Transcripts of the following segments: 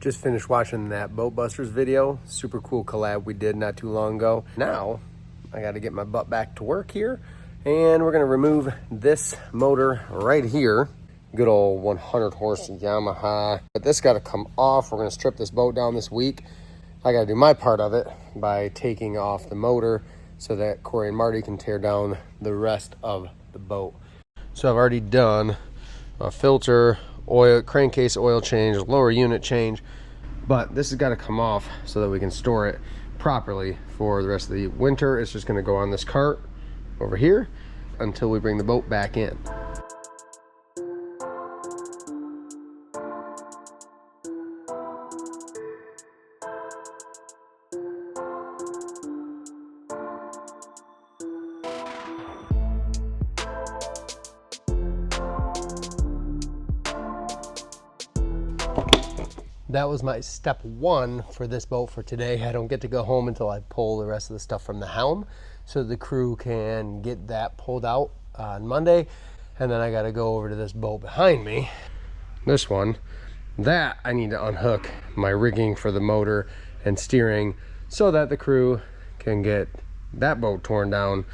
Just finished watching that Boat Busters video. Super cool collab we did not too long ago. Now, I got to get my butt back to work here. And we're going to remove this motor right here. Good old 100 horse Yamaha. But this got to come off. We're going to strip this boat down this week. I got to do my part of it by taking off the motor so that Corey and Marty can tear down the rest of the boat. So I've already done a filter, oil, crankcase oil change, lower unit change, but this has got to come off so that we can store it properly for the rest of the winter. It's just going to go on this cart over here until we bring the boat back in. That was my step one for this boat for today. I don't get to go home until I pull the rest of the stuff from the Helm so the crew can get that pulled out on Monday. And then I got to go over to this boat behind me. This one, that I need to unhook my rigging for the motor and steering so that the crew can get that boat torn down,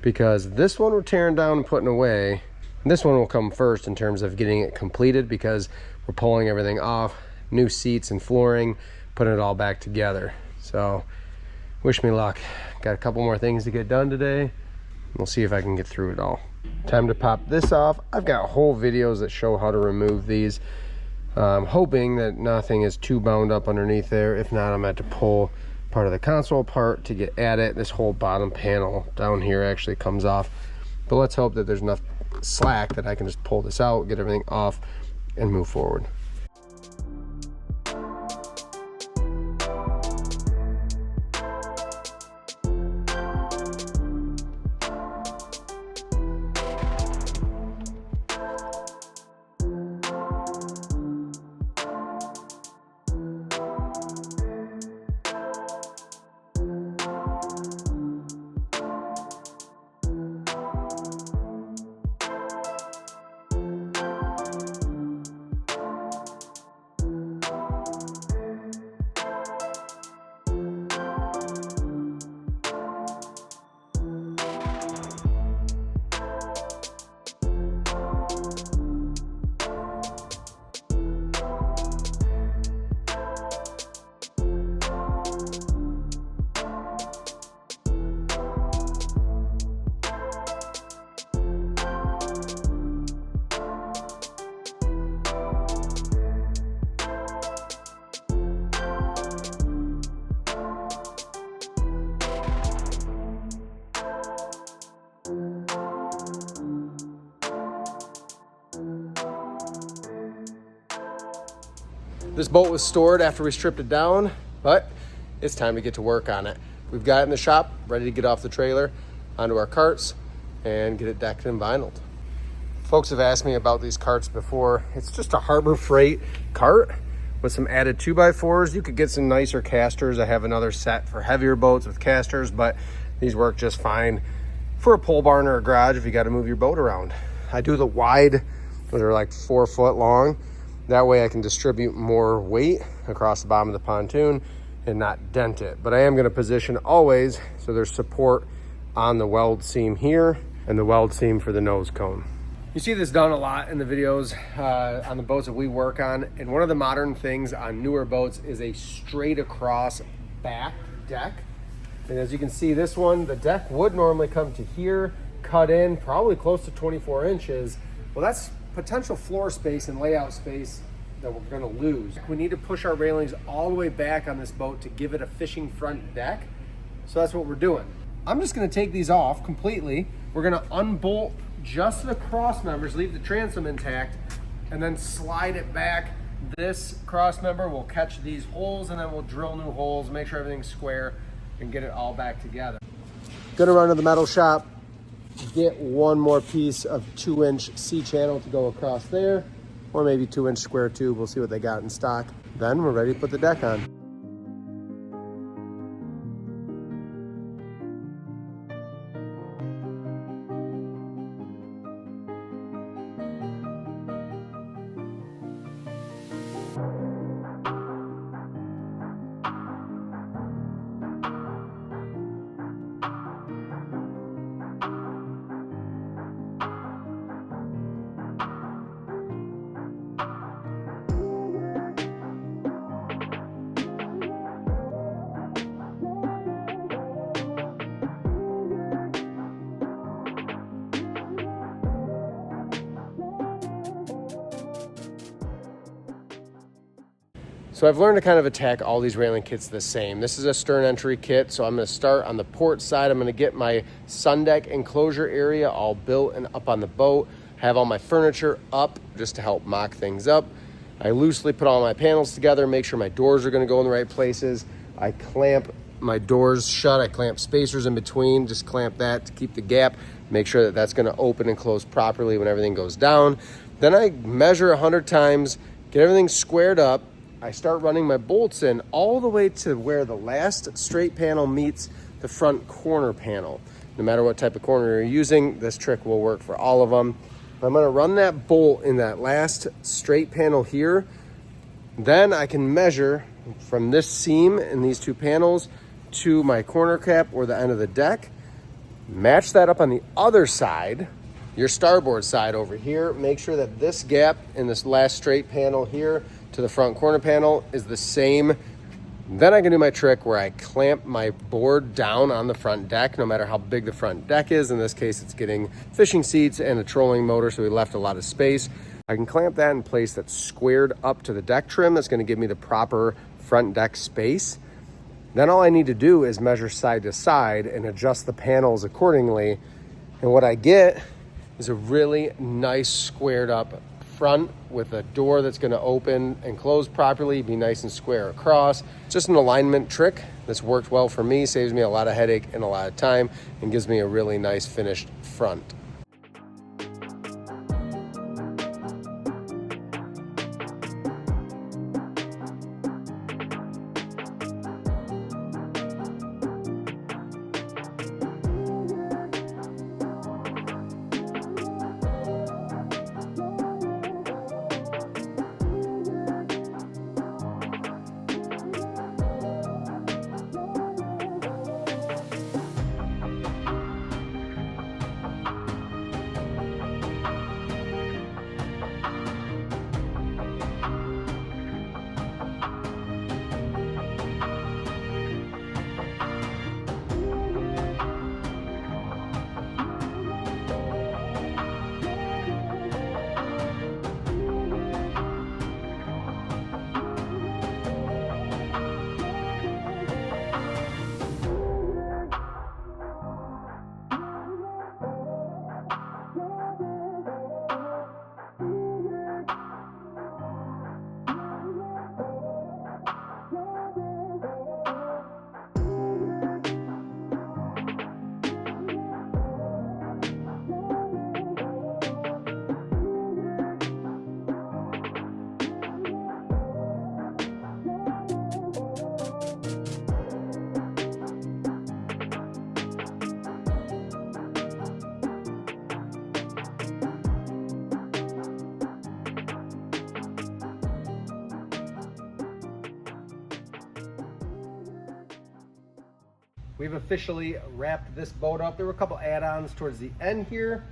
because this one we're tearing down and putting away. This one will come first in terms of getting it completed, because we're pulling everything off. New seats and flooring, putting it all back together. So wish me luck. Got a couple more things to get done today. We'll see if I can get through it all. Time to pop this off. I've got whole videos that show how to remove these. Hoping that nothing is too bound up underneath there. If not, I'm going to have to pull part of the console apart to get at it. This whole bottom panel down here actually comes off, but let's hope that there's enough slack that I can just pull this out, get everything off, and move forward. This boat was stored after we stripped it down, but it's time to get to work on it. We've got it in the shop, ready to get off the trailer, onto our carts, and get it decked and vinyled. Folks have asked me about these carts before. It's just a Harbor Freight cart with some added 2x4s. You could get some nicer casters. I have another set for heavier boats with casters, but these work just fine for a pole barn or a garage if you got to move your boat around. I do the wide, those are like 4 foot long. That way I can distribute more weight across the bottom of the pontoon and not dent it. But I am going to position always so there's support on the weld seam here and the weld seam for the nose cone. You see this done a lot in the videos on the boats that we work on. And one of the modern things on newer boats is a straight across back deck. And as you can see, this one, the deck would normally come to here, cut in probably close to 24 inches. Well, that's potential floor space and layout space that we're going to lose. We need to push our railings all the way back on this boat to give it a fishing front deck. So that's what we're doing. I'm just going to take these off completely. We're going to unbolt just the cross members, leave the transom intact, and then slide it back. This cross member will catch these holes, and then we'll drill new holes, make sure everything's square, and get it all back together. Gonna run to the metal shop, get one more piece of 2-inch C-channel to go across there, or maybe 2-inch square tube. We'll see what they got in stock. Then we're ready to put the deck on. So I've learned to kind of attack all these railing kits the same. This is a stern entry kit, so I'm going to start on the port side. I'm going to get my sun deck enclosure area all built and up on the boat. Have all my furniture up just to help mock things up. I loosely put all my panels together, make sure my doors are going to go in the right places. I clamp my doors shut. I clamp spacers in between, just clamp that to keep the gap. Make sure that that's going to open and close properly when everything goes down. Then I measure 100 times, get everything squared up. I start running my bolts in all the way to where the last straight panel meets the front corner panel. No matter what type of corner you're using, this trick will work for all of them. I'm going to run that bolt in that last straight panel here. Then I can measure from this seam in these two panels to my corner cap or the end of the deck. Match that up on the other side, your starboard side over here. Make sure that this gap in this last straight panel here to the front corner panel is the same. Then I can do my trick where I clamp my board down on the front deck, no matter how big the front deck is. In this case, it's getting fishing seats and a trolling motor, so we left a lot of space. I can clamp that in place that's squared up to the deck trim. That's going to give me the proper front deck space. Then all I need to do is measure side to side and adjust the panels accordingly. And what I get is a really nice squared up front with a door that's going to open and close properly, be nice and square across. Just an alignment trick that's worked well for me, saves me a lot of headache and a lot of time, and gives me a really nice finished front. We've officially wrapped this boat up. There were a couple add-ons towards the end here,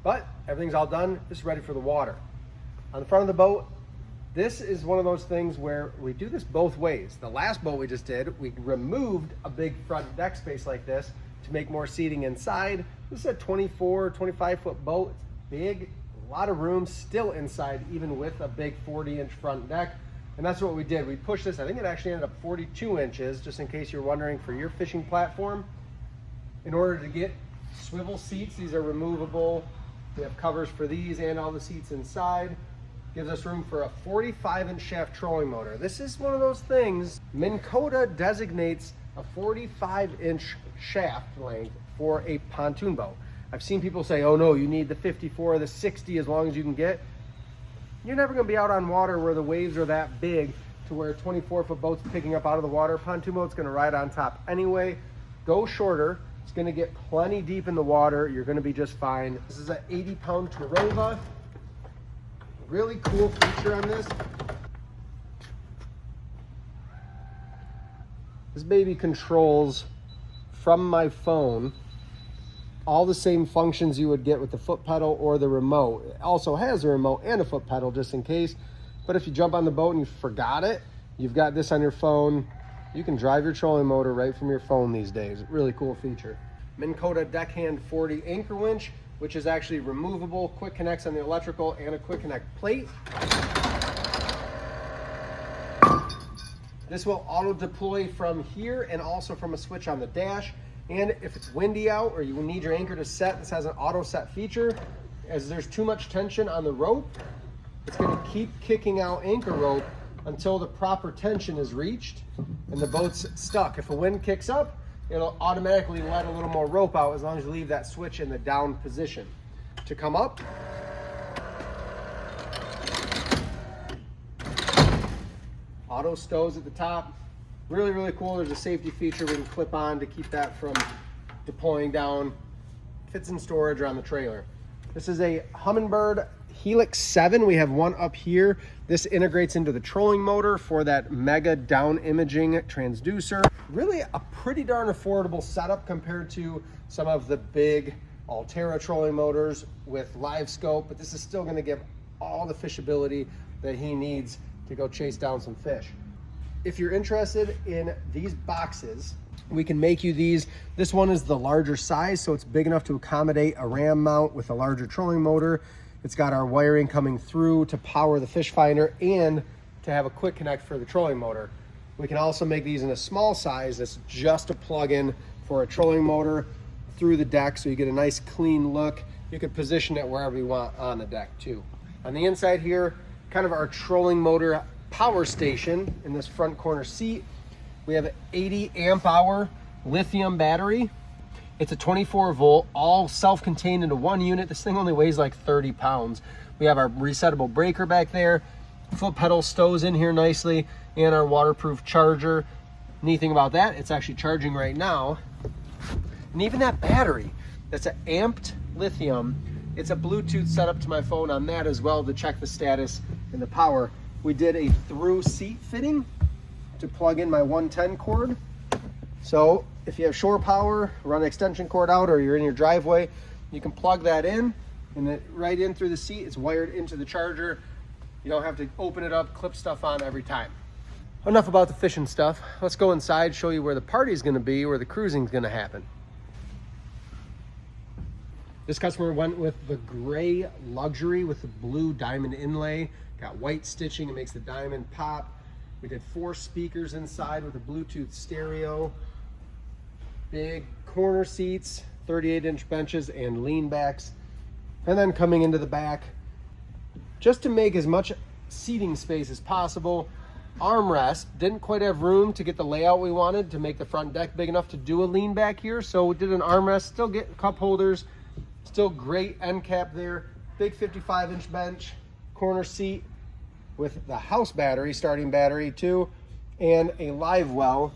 but everything's all done. This is ready for the water. On the front of the boat, this is one of those things where we do this both ways. The last boat we just did, we removed a big front deck space like this to make more seating inside. This is a 24, 25-foot boat. It's big, a lot of room still inside, even with a big 40-inch front deck. And that's what we did. We pushed this, I think it actually ended up 42 inches, just in case you're wondering, for your fishing platform. In order to get swivel seats, these are removable. We have covers for these and all the seats inside. Gives us room for a 45-inch shaft trolling motor. This is one of those things, MinnKota designates a 45-inch shaft length for a pontoon boat. I've seen people say, oh no, you need the 54 or the 60 as long as you can get. You're never going to be out on water where the waves are that big to where a 24-foot boat's picking up out of the water. Pontoon boat's going to ride on top anyway. Go shorter. It's going to get plenty deep in the water. You're going to be just fine. This is an 80-pound Terova. Really cool feature on this. This baby controls from my phone all the same functions you would get with the foot pedal or the remote. It also has a remote and a foot pedal just in case. But if you jump on the boat and you forgot it, you've got this on your phone. You can drive your trolling motor right from your phone these days. Really cool feature. MinnKota Deckhand 40 anchor winch, which is actually removable, quick connects on the electrical and a quick connect plate. This will auto deploy from here and also from a switch on the dash. And if it's windy out or you need your anchor to set, this has an auto set feature. As there's too much tension on the rope, it's going to keep kicking out anchor rope until the proper tension is reached and the boat's stuck. If a wind kicks up, it'll automatically let a little more rope out as long as you leave that switch in the down position. To come up, auto stows at the top. Really, really cool. There's a safety feature we can clip on to keep that from deploying down. Fits in storage or on the trailer. This is a Humminbird Helix 7. We have one up here. This integrates into the trolling motor for that mega down imaging transducer. Really a pretty darn affordable setup compared to some of the big Altera trolling motors with live scope, but this is still going to give all the fishability that he needs to go chase down some fish. If you're interested in these boxes, we can make you these. This one is the larger size, so it's big enough to accommodate a ram mount with a larger trolling motor. It's got our wiring coming through to power the fish finder and to have a quick connect for the trolling motor. We can also make these in a small size that's just a plug-in for a trolling motor through the deck, so you get a nice clean look. You can position it wherever you want on the deck too. On the inside here, kind of our trolling motor power station in this front corner seat. We have an 80 amp hour lithium battery. It's a 24 volt, all self-contained into one unit. This thing only weighs like 30 pounds. We have our resettable breaker back there. Foot pedal stows in here nicely, and our waterproof charger. Neat thing about that, it's actually charging right now. And even that battery, that's an amped lithium. It's a Bluetooth setup to my phone on that as well to check the status and the power. We did a through seat fitting to plug in my 110 cord. So if you have shore power, run an extension cord out, or you're in your driveway, you can plug that in, and then right in through the seat, it's wired into the charger. You don't have to open it up, clip stuff on every time. Enough about the fishing stuff. Let's go inside, show you where the party's gonna be, where the cruising's gonna happen. This customer went with the gray luxury with the blue diamond inlay. Got white stitching, it makes the diamond pop. We did 4 speakers inside with a Bluetooth stereo. Big corner seats, 38-inch benches and lean backs. And then coming into the back, just to make as much seating space as possible, armrest. Didn't quite have room to get the layout we wanted to make the front deck big enough to do a lean back here, so we did an armrest. Still get cup holders, still great end cap there. Big 55-inch bench, corner seat with the house battery, starting battery too, and a live well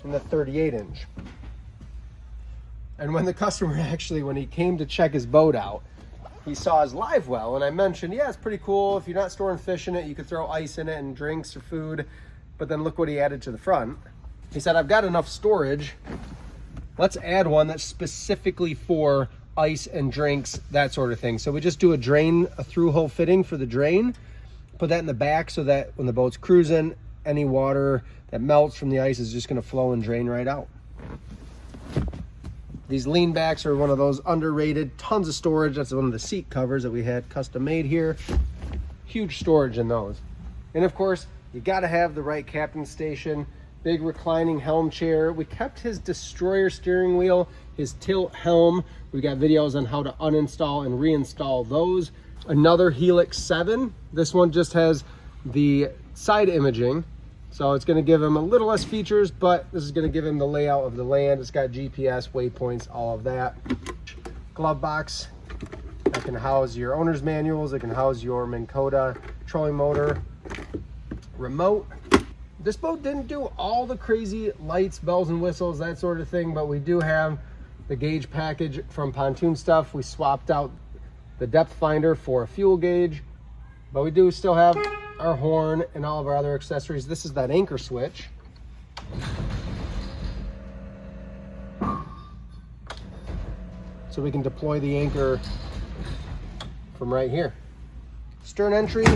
in the 38-inch. And when the customer actually, when he came to check his boat out, he saw his live well, and I mentioned, yeah, it's pretty cool. If you're not storing fish in it, you could throw ice in it and drinks or food. But then look what he added to the front. He said, I've got enough storage. Let's add one that's specifically for ice and drinks, that sort of thing. So we just do a drain, a through hole fitting for the drain, put that in the back so that when the boat's cruising, any water that melts from the ice is just going to flow and drain right out. These lean backs are one of those underrated, tons of storage. That's one of the seat covers that we had custom made here. Huge storage in those. And of course, you got to have the right captain station. Big reclining Helm chair. We kept his destroyer steering wheel, his tilt Helm. We got videos on how to uninstall and reinstall those. Another Helix 7. This one just has the side imaging, so it's going to give him a little less features, but this is going to give him the layout of the land. It's got GPS, waypoints, all of that. Glove box that can house your owner's manuals. It can house your MinnKota trolling motor. Remote. This boat didn't do all the crazy lights, bells and whistles, that sort of thing, but we do have the gauge package from Pontoon stuff. We swapped out the depth finder for a fuel gauge, but we do still have our horn and all of our other accessories. This is that anchor switch. So we can deploy the anchor from right here. Stern entry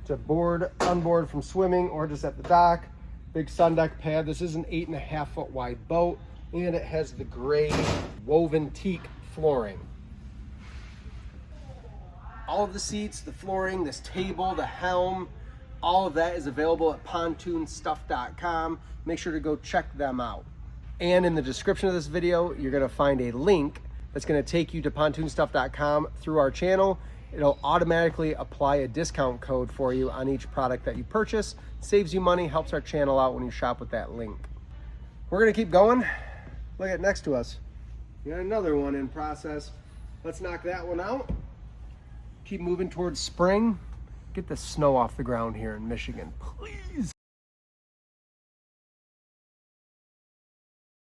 to board, unboard from swimming or just at the dock. Big sun deck pad. This is an 8.5 foot wide boat, and it has the gray woven teak flooring. All of the seats, the flooring, this table, the helm, All of that is available at pontoonstuff.com. Make sure to go check them out. And in the description of this video, you're gonna find a link that's gonna take you to pontoonstuff.com through our channel. It'll automatically apply a discount code for you on each product that you purchase. Saves you money, helps our channel out when you shop with that link. We're gonna keep going. Look at next to us. We got another one in process. Let's knock that one out. Keep moving towards spring. Get the snow off the ground here in Michigan, please.